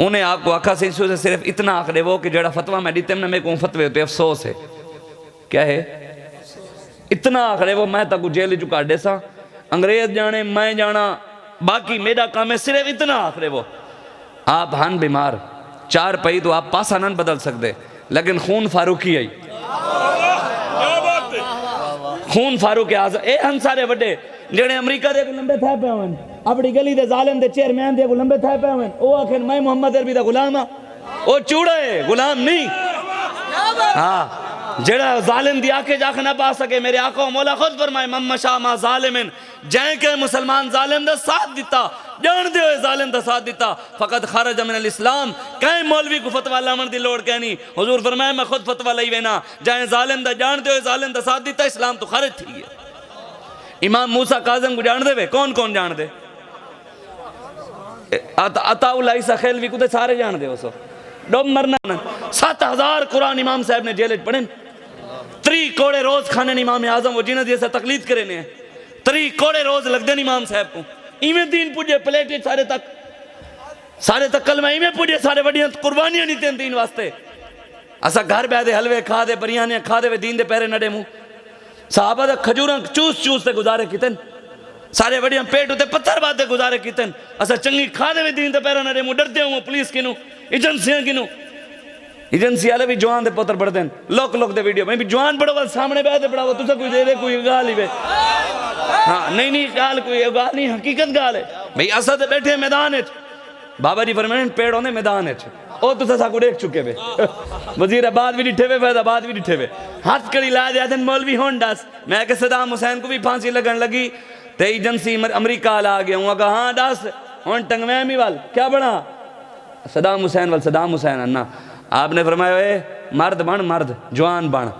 उन्हें आपको आखा से सिर्फ इतना आख दे वो कि जड़ा फतवा मैं दीते ना मेरे को फतवे होते अफसोस है क्या है इतना आख दे वो मैं तक जेल चु काटे सा अंग्रेज जाने मैं जाना बाकी मेरा काम है सिर्फ इतना आखिर वो आप हन बीमार चार पई तो आप पासा न बदल सकते लेकिन खून फारूकी आई खून फारूक आज़म ए हन सारे बड़े जेड़े अमरीका दे लंबे थे पे होन अपनी गली दे जालिम दे चेयरमैन दे लंबे थे पे होन ओ आखिर मैं मोहम्मद अरबी दा गुलाम हां ओ चूड़ा है गुलाम नहीं हाँ जेड़ा जालिम दी आके जाके ना पा सके मेरे आका मौला खुद फरमाए मम्मशा मा जालिमिन जै के मुसलमान जालिम दा साथ दिता जान दे जालिम दा साथ दिता फकत खरज मिनल इस्लाम कई मौलवी को फतवा लावन दी लोड़ कहनी हुजूर फरमाए मैं खुद फतवा लई वेना जै जालिम दा जान दे जालिम दा साथ दिता इस्लाम तो खारिज थी गया। इमाम मूसा काज़म को जान दे वे कौन कौन जान दे अताउल्लाह ईसा खिलवी को तो सारे जान दे उसो डोब मरना ना 7000 कुरान इमाम साहब ने जेल पढ़े 3 कोड़े रोज खाने इमाम आजम वो जिन्हें जैसा तकलीद करे ने 3 कोड़े रोज लगते इमाम साहब को इवें दीन पुजे प्लेट सारे तक कलमा इवें पुजे सारे वड्डियां कुर्बानियां नहीं तेन दीन वास्ते असा घर बैठे हलवे खा दे बरियाने खा दे दीन दे पैरे नडे मुंह साहबा दा खजूर चूस चूस ते गुजारे कितन सारे वड्डियां पेट उते पत्थर बाते गुजारे कितन असा चंगी खा दे दीन दे पैरे नडे मुंह डरदे हूं पुलिस किनू एजेंसियां किनू एजेंसी वाले भी जवान दे पुत्र बढ़ते हैं लोक लोक दे वीडियो में भी जवान बड़ो वाल सामने बैठे पड़ाओ तुझे कोई दे दे कोई गाल ही वे हाँ नहीं गाल कोई गाल नहीं हकीकत गाल है भाई असा तो बैठे मैदान बाबा जी फरमाने पेड़ होंगे मैदान ओ तुसा साकू देख चुके वे वजीराबाद भी डिठे वे फैजाबाद भी डिठे वे हाथ कड़ी ला दिया मौलवी होन दस मैं के सदाम हुसैन को भी फांसी लगन लगी ते एजेंसी अमरीका आ गया हूँ कहा हाँ दस हूँ टंगवैमी वाल क्या बना सदाम हुसैन वाल सदाम हुसैन अन्ना आपने फरमाया ए मर्द बन मर्द जवान बन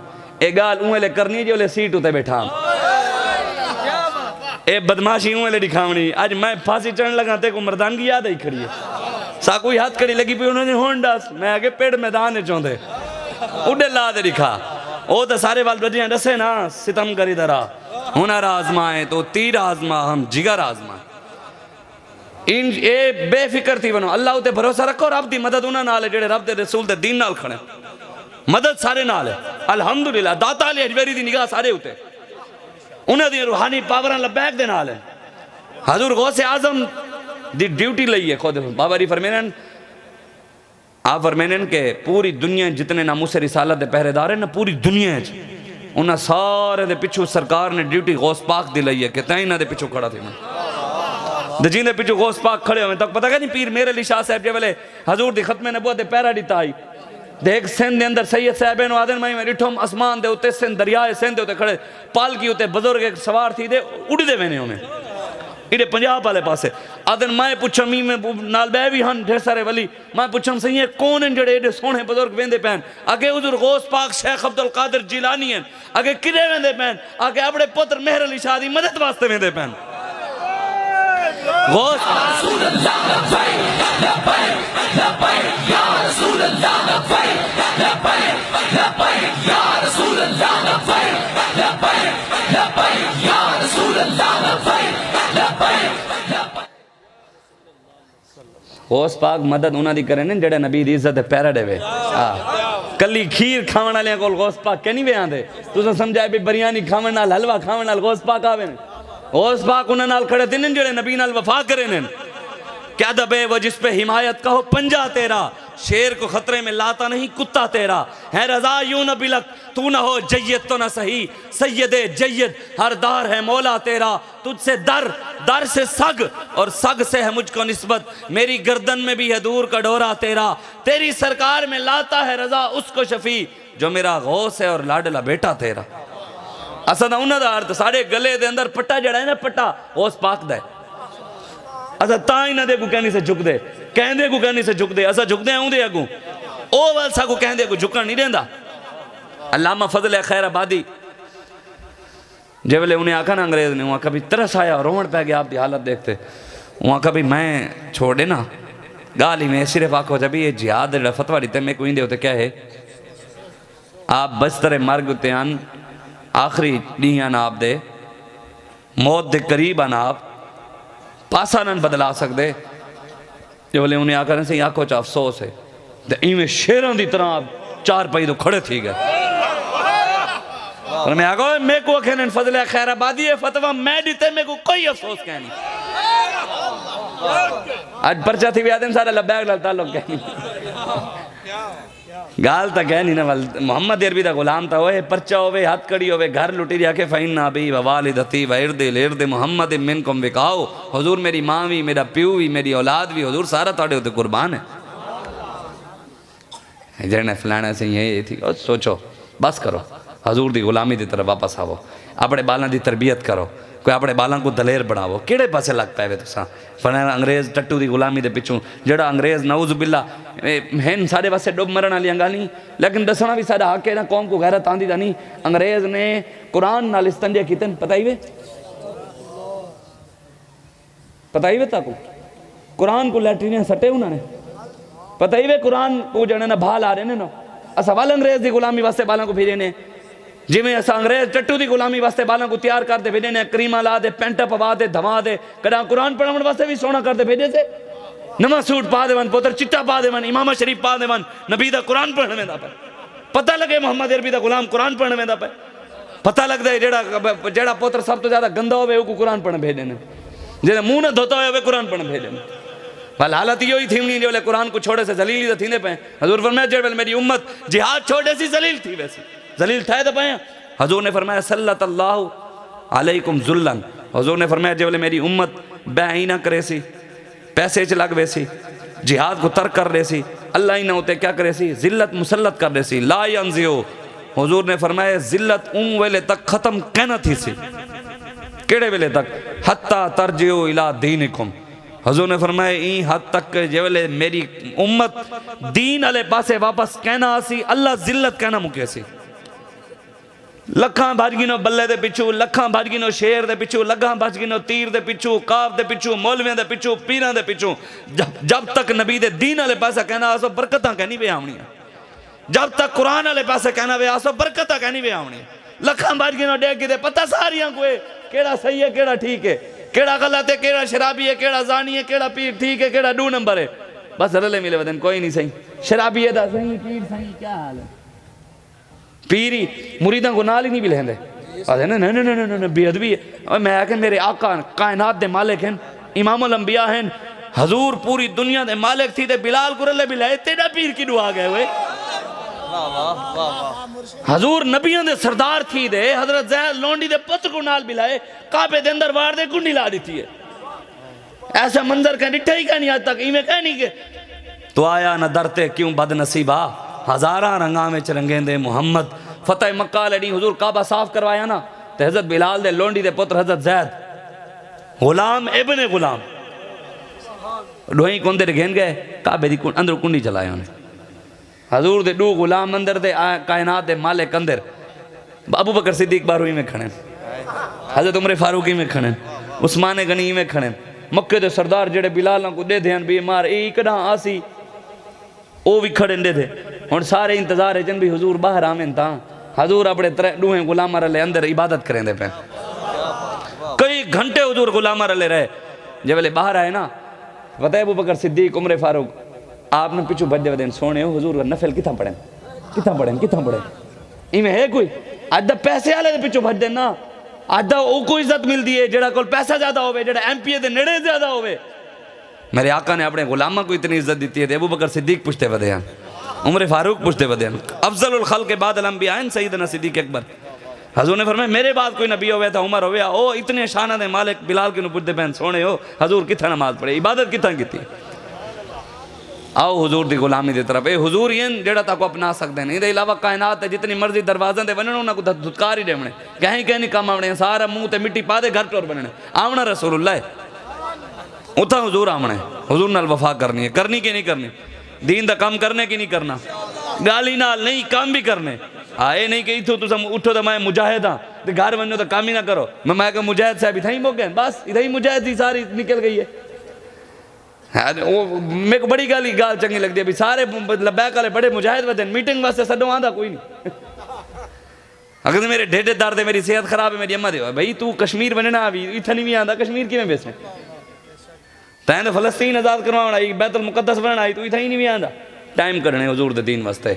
ए गाल उले करनी जो सीट उते बैठा ए बदमाशी उले दिखावनी आज मैं फांसी चढ़ने लगा ते को मर्दानगी याद आई खड़ी है साकू हाथ कड़ी लगी पी उन्होंने होन दस मैं आगे पेड़ मैदान चाहते उडे ला दे दिखा ओ तो सारे वाल बजियां दसे ना सितम करी दरा हुनर आजमाए तो तीर आजमा हम जिगर आजमाए इन ए बेफिक्र थी बनो अल्लाह उते भरोसा रखो रब दी मदद उन्हां नाल है जेड़े रब दे रसूल दे दीन नाल खड़े मदद सारे नाल है अल्हम्दुलिल्लाह दाता अली हजवेरी दी निगाह सारे उते उन्हां दी रूहानी पावरां लबैक दे नाल है हजूर गौसे आजम दी ड्यूटी लई है खुद बाबा जी फरमानन आप फरमानन के पूरी दुनिया जितने नामूस रिसालत दे पहरेदार है ना पूरी दुनिया च उन्हां सारे दे पिछू सरकार ने ड्यूटी गौस पाक दी लई है कि तैं इन्हां दे पिछू खड़ा थी मैं जिंदे पिछू गौस पाक खड़े हुए तक पता क्या नहीं पीर मेरे अली शाह साहब जे वेले हजूर दी खत्मे नबूवत दे पैरा दिता आई देख सिंध दे अंदर सैयद साहब नो आदन मैं डिठोम आसमान दे उते सिंध दरिया सिंध दे उते खड़े पालकी उते बुजुर्ग एक सवार थी दे उड़दे वेने उन्हें इधे पंजाब वाले पासे आदन मैं पुछम मी में नाल बह भी हन ढेर सारे वली मैं पुछम सही है कौन हैं जेड़े एडे सोहने बुजुर्ग वेंदे पैन अगे हुजूर गौस पाक शेख अब्दुल कादिर जिलानी हैं अगे किदे वेंदे पैन आगे अपने पुत्र मेहर अली शाह दी मदद वास्ते वेंदे पैन गौस रसूल अल्लाह लब्बैक लब्बैक लब्बैक या रसूल अल्लाह लब्बैक लब्बैक लब्बैक या रसूल अल्लाह लब्बैक लब्बैक लब्बैक या रसूल अल्लाह लब्बैक गौस पाक मदद उन्हां दी करे ने जेड़े नबी दी इज्जत पैरा देवे कली खीर खावन वाले कोल गौस पाक के नहीं वे आंदे तुसा समझाए भी बिरयानी खावन नाल हलवा खावन नाल गौस पाक आवे ने गौस पाक उन्हां नाल खड़े दिन जेड़े नबी नाल वफा करे ने क्या दबे वो जिस पे हिमायत कहो पंजा तेरा शेर को खतरे में लाता नहीं कुत्ता तेरा है रजा यूं न बिलक तू न हो जय्यद तो न सही सैयदे जय्यद हर दार है मौला तेरा तुझसे दर दर से सग और सग से है मुझको निस्बत मेरी गर्दन में भी है दूर का डोरा तेरा तेरी सरकार में लाता है रजा उसको शफी जो मेरा गौस है और लाडला बेटा तेरा असल उन्हां दा अर्थ साढ़े गले दे अंदर पट्टा जड़ा है ना पट्टा गौस पाक दा है असा ता इन्हां दे अगू कहनी से झुकदे कहंदे अगू कहनी से झुकदे असा झुकदे आउंदे अगू ओ वाल सागू कहंदे अगू झुकण नहीं देंदा अल्लामा फजल खैर आबादी जे वेले उन्हें आखा ना अंग्रेज ने वहाँ कभी तरस आया रोवण पै गया आपकी हालत देखते वहाँ कभी मैं छोड़े ना गाल ही में सिर्फ आखो जब ये जिहाद जो फतवा दिते मैं कोई होते क्या है आप बस्तर मर्ग उत्ते आन आखिरी डी आन आप दे मौत दे करीब आन आप पासा न बदला सकते जो बोले उन्हें आकर से आखो च अफसोस है तो इवें शेरों की तरह आप चार पाई तो खड़े थी गए और मैं आगो मेरे को कहने फजल खैर आबादी है फतवा मैं दीते मेरे को कोई अफसोस कहनी आज पर्चा थी आदम सारा लब्बैक ललता लोग कहनी गाल तक है नहीं ना मोहम्मद अरबी दा गुलाम था ओए पर्चा होवे हाथ कड़ी होवे घर लुटी जाके फाइन ना भी वालिदती व इर्द मोहम्मद मिनकुम विकाओ हुजूर मेरी मां भी मेरा प्यू भी मेरी औलाद भी हुजूर सारा ਤੁਹਾਡੇ ਉੱਤੇ कुर्बान है जने फलाना से ये थी और सोचो बस करो हजूर की गुलामी की तरफ वापस आवो अपने बालों की तरबियत करो कोई अपने बालों को दलेर बनावो किहड़े पासे लग पाए तुसा फलाना अंग्रेज टट्टू की गुलामी के पिछू जड़ा अंग्रेज नऊज बिल्ला हैं सारे पासे डुब मरण वाली गाली लेकिन दसना भी सारा हक है ना कौम को गैरत आंदी दा नहीं अंग्रेज ने कुरान नाल इस्तंजा कीतन पता ही वे कुरान को लैट्रिन सटे उन्होंने पता ही वे कुरान को जने ना भाल आ रहे ने ना असा वाल अंग्रेज की गुलामी वास्ते बालों को भेजे ने जिमें असा अंग्रेज टट्टू की गुलामी वास्ते बालों को तैयार करते भेजे ने क्रीमा ला दे पेंट पवा दे धवा दे कदा कुरान पढ़ने वास्ते भी सोना करते भेजे से नवा सूट पा देवन पुत्र चिट्टा पा देवन इमाम शरीफ पा देवन नबी दा कुरान पढ़ने में पे पता लगे मोहम्मद अरबी दा गुलाम कुरान पढ़ने में पे पता लगता है जेड़ा पुत्र सब तो ज्यादा गंदा होवे उसको कुरान पढ़ने भेजे ने जेने मुंह न धोता हो कुरान पढ़ने भेजे ने वाल हालत यो ही थी जो कुरान को छोड़े से जलील ही थींदे पे हजूर फरमाया जेबल मेरी उम्मत जिहाद छोड़े सी जलील थी वैसी जलील थे तो पे हजूर ने फरमाया सल्लल्लाहु अलैकुम जुल्लन हजूर ने फरमाया जेबल मेरी उम्मत बेई ना करे सी पैसे च लग वैसी जिहाद को तर्क कर रहे सी अल्लाह ही ना होते क्या करे सी जिल्लत मुसल्लत कर रहे सी ला यंजियो हुजूर ने फरमाया जिल्लत उन वेले तक खत्म कहना थी सी केड़े वेले तक हत्ता तरजियो इला दीनिकुम हुजूर ने फरमाया ई हद तक जे वेले मेरी उम्मत दीन वाले पासे वापस कहना सी अल्लाह जिल्लत कहना मुके सी लखां भज गिनो बल्ले दे पिछू लखां भज गिनो शेर दे पिछू लखां भज गिनो तीर दे पिछू काफ दे पिछू मौलवियां दे पिछू पीरां दे पिछू जब तक नबी दे दीन वाले पासे कहना आसो बरकतां कहनी वे आवणियां जब तक कुरान वाले पासे कहना वे आसो बरकतां कहनी वे आवणियां लखां भज गिनो डेग दे पता सारियां को केड़ा सही है केड़ा ठीक है केड़ा गलत है केड़ा शराबी है केड़ा जानी है केड़ा पीर ठीक है केड़ा 2 नंबर है बस रले मिले वदन कोई नहीं सही शराबी है दा सही पीर सही क्या हाल है पीरी मुरीदा को नाल ही नहीं भी लेंदे आदे ना ना ना ना बेअदबी है मैं आके मेरे आका कायनात दे मालिक हैं इमामुल अंबिया हैं हजूर पूरी दुनिया दे मालिक थी ते बिलाल को रले बिलाए तेरा पीर की दुआ गए वे हजूर नबियों दे सरदार थी दे हजरत ज़ैद लोंडी दे पुत्र को नाल बिलाए काबे दे अंदर वार दे कुंडी ला दी है ऐसा मंजर का डिठा ही का नहीं आज तक इवें कह नहीं के तो आया न डरते क्यों बदनसीबा हजारा रंगा में रंगेंदे मोहम्मद फतेह मक्का लड़ी हुजूर काबा साफ करवाया ना तो हजरत बिलाल दे लोंडी दे पुत्र हजरत ज़ैद गुलाम इब्ने गुलाम डोई कुंदे घेन गए काबे दी अंदर कुंडी चलाया उन्हें हजूर दे 2 गुलाम अंदर दे कायनात दे मालिक अंदर अबू बकर सिद्दीक बारूई में खड़े हजरत उमर फारूकी में खड़े उस्मान गनी में खड़े मक्के दे सरदार जेड़े बिलाल को दे ध्यान भी मार एकड़ा आसी वो भी खड़े थे हुण सारे इंतजार है भी हुजूर बाहर आवें ता हजूर अपने 2 गुलाम रले अंदर इबादत करेंदे पे कई घंटे हुजूर गुलाम रले रहे जब वेले बाहर आए ना फतेह अबू बकर सिद्दीक उमर फारूक आपने पिछू बजे वदन सोने हुजूर नफल किथा पढ़े इवें है कोई अज पैसे वाले पिछू भज देना अज को इज्जत मिलती है जेड़ा कोल पैसा ज्यादा होवे जेड़ा एमपी दे नेड़े ज्यादा होवे मेरे आका ने अपने गुलामा को इतनी इज्जत दी है अबू बकर सिद्दीक पूछते वदे हैं उमर फारूक पूछते वदे हैं अफजलुल खल्क के बाद अंबिया हैं सैयदना सिद्दीक अकबर हजूर ने फरमाया मेरे बाद कोई नबी होवे था उमर होवे ओ इतने शाना दे मालिक बिलाल के पूछते पहन सोने हो हजूर किथा नमाज पढ़े इबादत किथा की आओ हुजूर दी गुलामी दी तरफ ए हुजूर इन जेड़ा ताको अपना सकते हैं इहदे अलावा कायनात जितनी मर्जी दरवाजे ते बनने उन्हां को धुतकार ही देवणे कहीं कहीं नहीं काम आवणे सारा मुंह ते मिट्टी पा दे घर टोर बनने आवना रसूलुल्लाह उथा हुजूर आवणे हुजूर नाल वफा करनी है करनी कि नहीं करनी दीन दा काम करने की नहीं करना गाली नाल नहीं काम भी करने आए नहीं कि इथों तुम उठो तो मैं मुजाहिद हाँ तो घर बनो तो काम ही ना करो मैं क्या मुजाहिद साहब इतना ही मोगे बस इधर ही मुजाहिद ही सारी निकल गई है वो मेरे को बड़ी गाल चंगी लगती है अभी सारे लबैक वाले बड़े मुजाहिद वजन मीटिंग वास्ते सडो आंदा कोई नहीं अगर मेरे ढेडे दर्द है मेरी सेहत खराब है मेरी अम्मा दे भाई तू कश्मीर बनना अभी इतना नहीं भी आंदा कश्मीर किवें बेचने तैं तो फलस्तीन आजाद करवाना आई बैतुल मुकद्दस बनना आई तू इतना ही नहीं भी आंदा टाइम करने हुजूर दे दीन वास्ते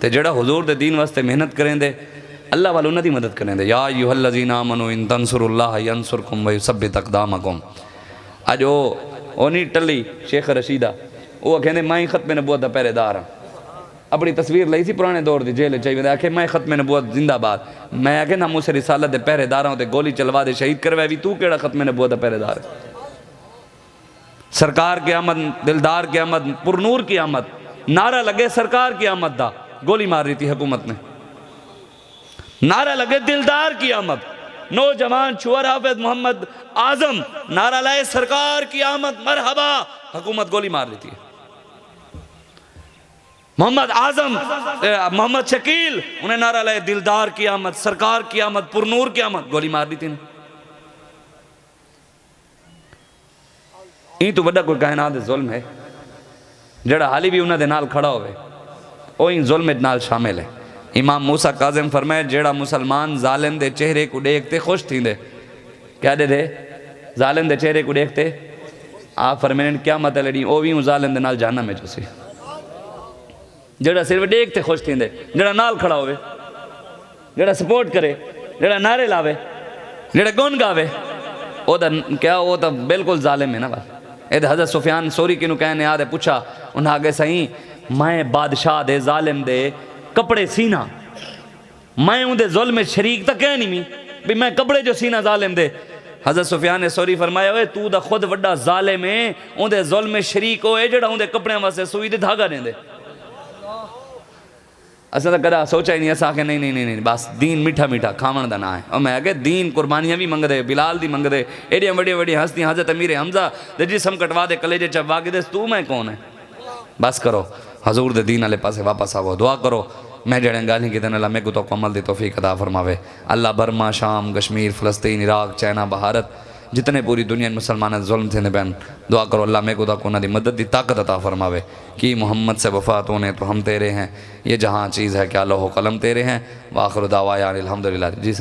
ते जेड़ा हुजूर दे दीन वास्ते मेहनत करेंदे अल्लाह वाले उन्हां दी मदद करेंदे या अय्युहल्लज़ीना आमनू इन तंसुरुल्लाह यंसुरकुम व युसब्बित अक़दामकुम अज वो नहीं टली शेख रशीदा वो कहते मैं खत्म नबूवत का पहरेदार हाँ अपनी तस्वीर लाई सी पुराने दौर की जेल चाहिए आखे मैं खत्म नबूवत जिंदाबाद मैं आखे ना मुझसे रिसालत के पहरेदार हूँ गोली चलवा दे शहीद करवा भी तू केड़ा खत्म नबूवत का पहरेदार है सरकार की आमद दिलदार की आमद पुरनूर की आमद नारा लगे सरकार की आमद दा गोली मार रही थी हुकूमत ने नारा लगे दिलदार की आमद नौजवान शुअर हाफिज मोहम्मद आजम नारा लाए सरकार की आमद मरहबा हुकूमत गोली मार लेती है मोहम्मद आजम मोहम्मद शकील उन्हें नारा लाए दिलदार की आमद सरकार की आमद पुरनूर की आमद गोली मार दी थी ई तो बड़ा कोई कायनात जुल्म है जड़ा हाली भी उन्होंने नाल खड़ा होवे वही जुल्म नाल शामिल है। इमाम मूसा काजिम फरमाए जेड़ा मुसलमान जालिम दे चेहरे को देखते खुश थींदे, क्या दे दे जालिम दे चेहरे को देखते आप फरमाने क्या मतलब लड़ी वो भी जालिम दे नाल जाना में चुसी। जेड़ा सिर्फ देखते खुश थींदे, जेड़ा नाल खड़ा होवे, जेड़ा सपोर्ट करे, जेड़ा नारे लावे, जेड़ा गुन गावे, ओदा क्या वो तो बिल्कुल जालिम है ना। बस ये हज़रत सुफियान सोरी किनू कहने आदे पूछा उन्हें आगे सही मैं बादशाह दे जालिम दे कपड़े सीना, मैं उनके जुल्म में शरीक तो कह नहीं भी मैं कपड़े जो सीना जालिम दे। हज़रत सुफियान ने सोरी फरमाया ओए तू दा खुद वड्डा जालिम है, उनके जुल्म में शरीक होए जेड़ा उनके कपड़े वास्ते सुई दे धागा देंदे। असा तो कदा सोचा ही नहीं, असा आखे नहीं नहीं नहीं नहीं बस दीन मीठा मीठा खावन का ना है। और मैं आगे दीन कुर्बानियां भी मंगदे, बिलाल दी मंगदे, एडिया वड्डिया वड्डिया हस्तियां हज़रत अमीर हमजा दे जिसम कटवा दे कलेजे च वागदे तू मैं कौन है। बस करो हजूर दे दीन वाले पासे वापस आवो, दुआ करो मैं जड़े गाली कि अल्लाह मेरे को तो अमल दी तौफीक अता फरमावे। अल्लाह बर्मा शाम कश्मीर फ़लस्तीन इराक चाइना भारत जितने पूरी दुनिया में मुसलमान जुल्म थे बैन दुआ करो अल्लाह मेरे को तो उन्होंने मदद की ताकत अता फरमावे कि मोहम्मद से वफ़ात होने तो हम तेरे हैं, ये जहाँ चीज़ है क्या लोहो कलम तेरे हैं। वाखिर दावा यार अल्हम्दुलिल्लाह। जी